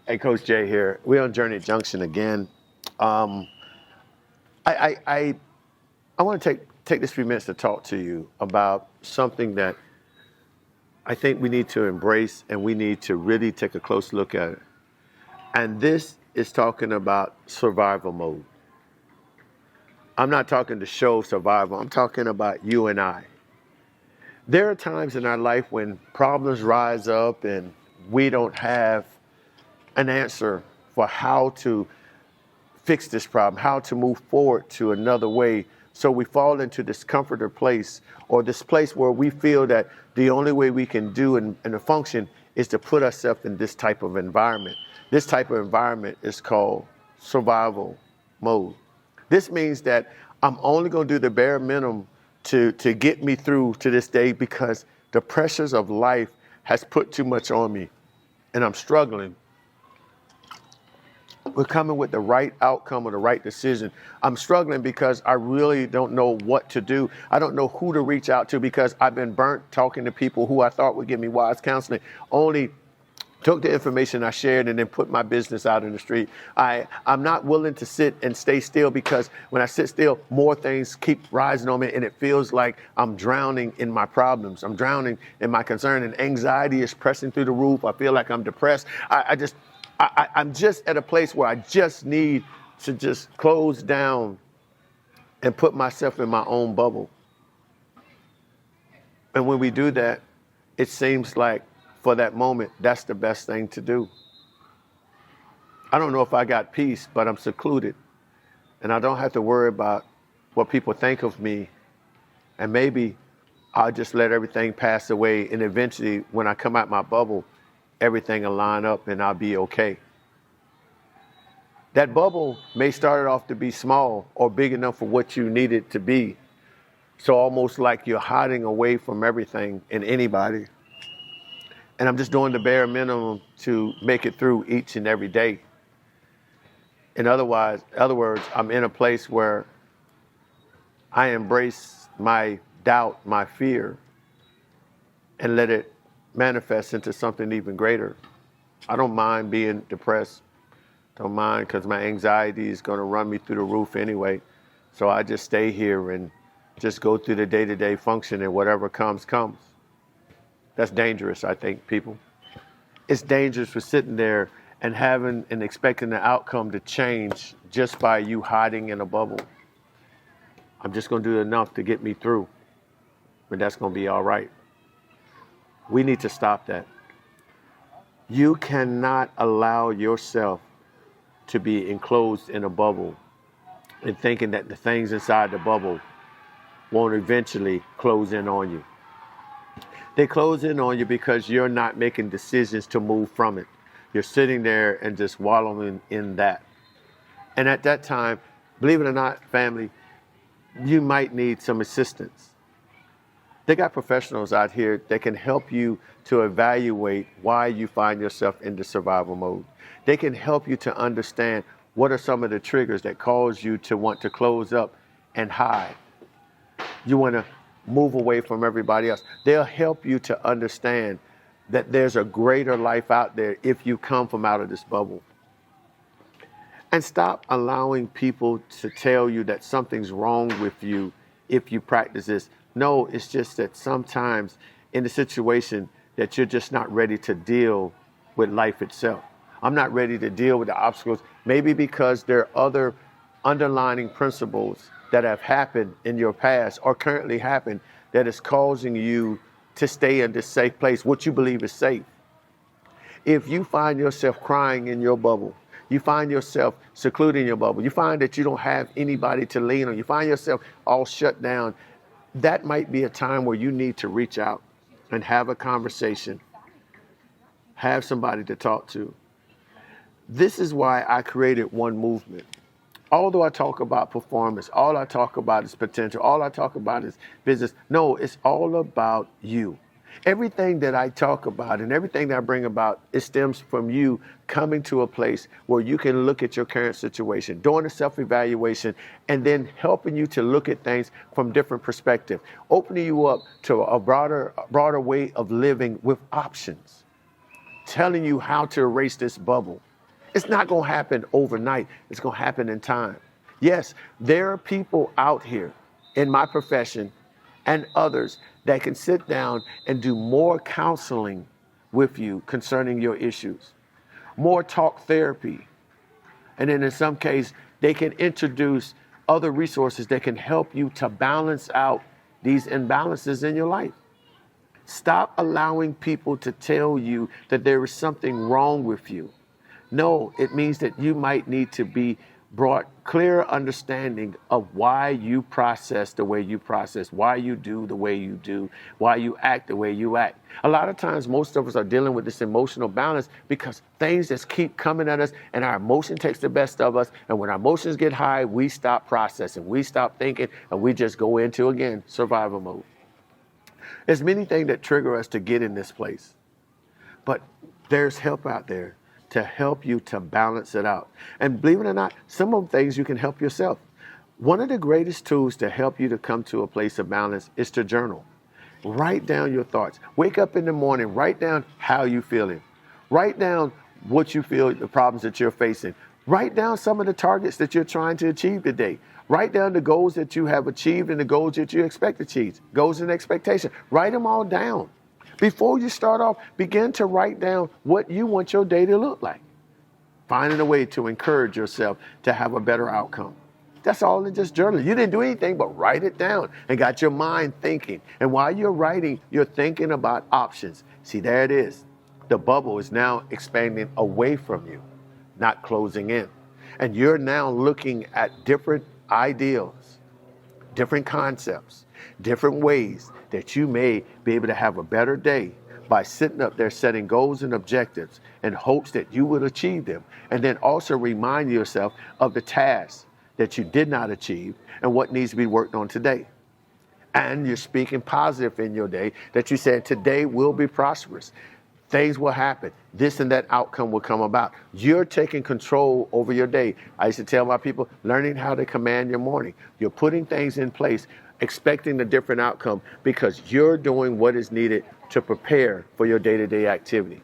Hey, Coach Jay here. We're on Journey Junction again. Um, I want to take this few minutes to talk to you about something that I think we need to embrace and we need to really take a close look at it. And this is talking about survival mode. I'm not talking to show survival. I'm talking about you and I. There are times in our life when problems rise up and we don't have an answer for how to fix this problem, how to move forward to another way. So we fall into this comforter place or this place where we feel that the only way we can do and function is to put ourselves in this type of environment. This type of environment is called survival mode. This means that I'm only going to do the bare minimum to get me through to this day because the pressures of life has put too much on me and I'm struggling. We're coming with the right outcome or the right decision. I'm struggling because I really don't know what to do. I don't know who to reach out to because I've been burnt talking to people who I thought would give me wise counseling, only took the information I shared and then put my business out in the street. I'm not willing to sit and stay still because when I sit still, more things keep rising on me and it feels like I'm drowning in my problems. I'm drowning in my concern and anxiety is pressing through the roof. I feel like I'm depressed. I'm just at a place where I just need to just close down and put myself in my own bubble. And when we do that, it seems like for that moment, that's the best thing to do. I don't know if I got peace, but I'm secluded. And I don't have to worry about what people think of me. And maybe I'll just let everything pass away. And eventually, when I come out my bubble, everything will line up and I'll be okay. That bubble may start off to be small or big enough for what you need it to be. So almost like you're hiding away from everything and anybody. And I'm just doing the bare minimum to make it through each and every day. In other words, I'm in a place where I embrace my doubt, my fear, and let it manifest into something even greater. I don't mind being depressed. Don't mind because my anxiety is going to run me through the roof anyway. So I just stay here and just go through the day-to-day function and whatever comes. That's dangerous, I think, people. It's dangerous for sitting there and having and expecting the outcome to change just by you hiding in a bubble. I'm just going to do enough to get me through, but that's going to be all right. We need to stop that. You cannot allow yourself to be enclosed in a bubble and thinking that the things inside the bubble won't eventually close in on you. They close in on you because you're not making decisions to move from it. You're sitting there and just wallowing in that. And at that time, believe it or not, family, you might need some assistance. They got professionals out here that can help you to evaluate why you find yourself in the survival mode. They can help you to understand what are some of the triggers that cause you to want to close up and hide. You want to move away from everybody else. They'll help you to understand that there's a greater life out there if you come from out of this bubble. And stop allowing people to tell you that something's wrong with you if you practice this. No, it's just that sometimes in the situation that you're just not ready to deal with life itself. I'm not ready to deal with the obstacles, maybe because there are other underlying principles that have happened in your past or currently happen that is causing you to stay in this safe place, what you believe is safe. If you find yourself crying in your bubble, you find yourself secluded in your bubble, you find that you don't have anybody to lean on, you find yourself all shut down, that might be a time where you need to reach out and have a conversation, have somebody to talk to. This is why I created One Movement. Although I talk about performance, all I talk about is potential, all I talk about is business. No, it's all about you. Everything that I talk about and everything that I bring about, it stems from you coming to a place where you can look at your current situation, doing a self-evaluation, and then helping you to look at things from different perspectives, opening you up to a broader way of living with options, telling you how to erase this bubble. It's not going to happen overnight. It's going to happen in time. Yes, there are people out here in my profession and others that can sit down and do more counseling with you concerning your issues, more talk therapy. And then in some case, they can introduce other resources that can help you to balance out these imbalances in your life. Stop allowing people to tell you that there is something wrong with you. No, it means that you might need to be brought clear understanding of why you process the way you process, why you do the way you do, why you act the way you act. A lot of times, most of us are dealing with this emotional balance because things just keep coming at us and our emotion takes the best of us. And when our emotions get high, we stop processing, we stop thinking, and we just go into, again, survival mode. There's many things that trigger us to get in this place, but there's help out there to help you to balance it out. And believe it or not, some of the things you can help yourself. One of the greatest tools to help you to come to a place of balance is to journal. Write down your thoughts. Wake up in the morning, write down how you're feeling. Write down what you feel, the problems that you're facing. Write down some of the targets that you're trying to achieve today. Write down the goals that you have achieved and the goals that you expect to achieve, goals and expectations. Write them all down. Before you start off, begin to write down what you want your day to look like. Finding a way to encourage yourself to have a better outcome. That's all in just journaling. You didn't do anything but write it down and got your mind thinking. And while you're writing, you're thinking about options. See, there it is. The bubble is now expanding away from you, not closing in. And you're now looking at different ideals, different concepts, different ways that you may be able to have a better day by sitting up there setting goals and objectives in hopes that you will achieve them. And then also remind yourself of the tasks that you did not achieve and what needs to be worked on today. And you're speaking positive in your day, that you said today will be prosperous. Things will happen. This and that outcome will come about. You're taking control over your day. I used to tell my people, learning how to command your morning. You're putting things in place, expecting a different outcome because you're doing what is needed to prepare for your day-to-day activity.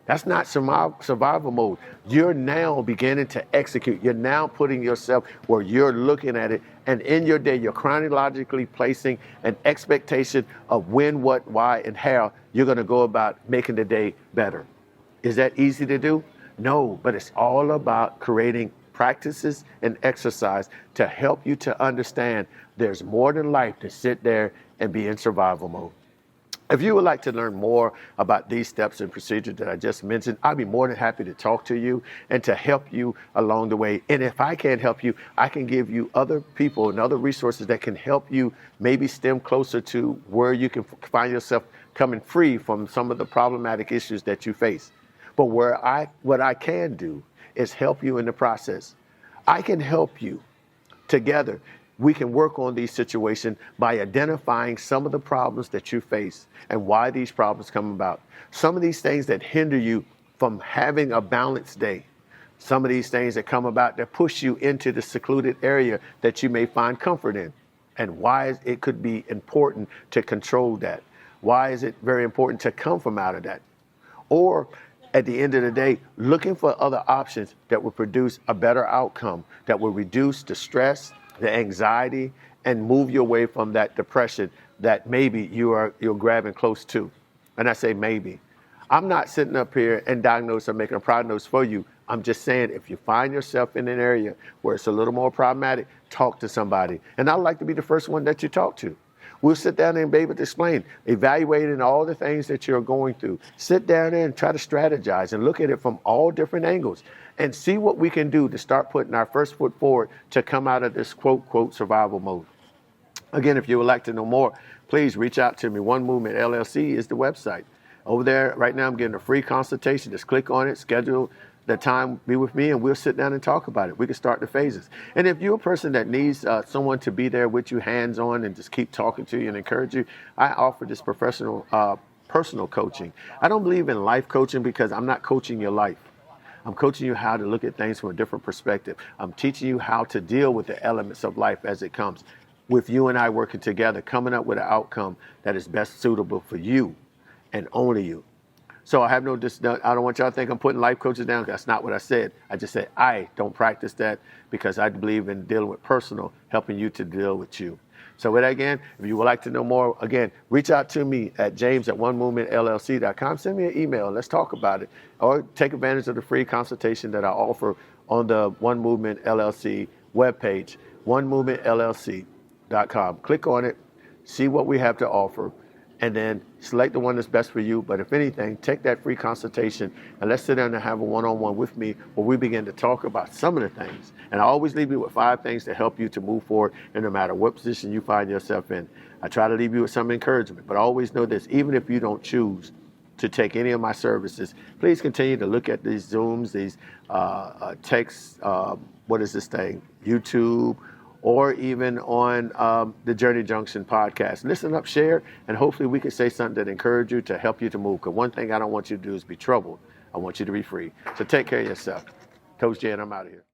That's not survival mode. You're now beginning to execute. You're now putting yourself where you're looking at it. And in your day, you're chronologically placing an expectation of when, what, why, and how you're going to go about making the day better. Is that easy to do? No, but it's all about creating practices and exercise to help you to understand there's more than life to sit there and be in survival mode. If you would like to learn more about these steps and procedures that I just mentioned, I'd be more than happy to talk to you and to help you along the way. And if I can't help you, I can give you other people and other resources that can help you maybe stem closer to where you can find yourself coming free from some of the problematic issues that you face. But what I can do is help you in the process. I can help you together. We can work on these situations by identifying some of the problems that you face and why these problems come about. Some of these things that hinder you from having a balanced day. Some of these things that come about that push you into the secluded area that you may find comfort in. And why it could be important to control that. Why is it very important to come from out of that? Or at the end of the day, looking for other options that will produce a better outcome, that will reduce the stress, the anxiety, and move you away from that depression that maybe you're grabbing close to. And I say maybe. I'm not sitting up here and diagnosing or making a prognosis for you. I'm just saying if you find yourself in an area where it's a little more problematic, talk to somebody. And I'd like to be the first one that you talk to. We'll sit down and be able to explain, evaluating all the things that you're going through. Sit down there and try to strategize and look at it from all different angles and see what we can do to start putting our first foot forward to come out of this quote, quote, survival mode. Again, if you would like to know more, please reach out to me. One Movement LLC is the website. Over there, right now, I'm getting a free consultation. Just click on it, schedule the time, be with me, and we'll sit down and talk about it. We can start the phases. And if you're a person that needs someone to be there with you hands-on and just keep talking to you and encourage you, I offer this professional personal coaching. I don't believe in life coaching because I'm not coaching your life. I'm coaching you how to look at things from a different perspective. I'm teaching you how to deal with the elements of life as it comes, with you and I working together, coming up with an outcome that is best suitable for you and only you. So I have no, I don't want y'all to think I'm putting life coaches down. That's not what I said. I just said I don't practice that because I believe in dealing with personal, helping you to deal with you. So with that, again, if you would like to know more, again, reach out to me at james@onemovementllc.com. Send me an email. Let's talk about it. Or take advantage of the free consultation that I offer on the One Movement LLC webpage, onemovementllc.com. Click on it, see what we have to offer, and then select the one that's best for you. But if anything, take that free consultation and let's sit down and have a one-on-one with me where we begin to talk about some of the things. And I always leave you with 5 things to help you to move forward in no matter what position you find yourself in. I try to leave you with some encouragement, but always know this, even if you don't choose to take any of my services, please continue to look at these Zooms, these texts, what is this thing, YouTube, or even on the Journey Junction podcast. Listen up, share, and hopefully we can say something that encourages you to help you to move. Because one thing I don't want you to do is be troubled. I want you to be free. So take care of yourself. Coach J, and I'm out of here.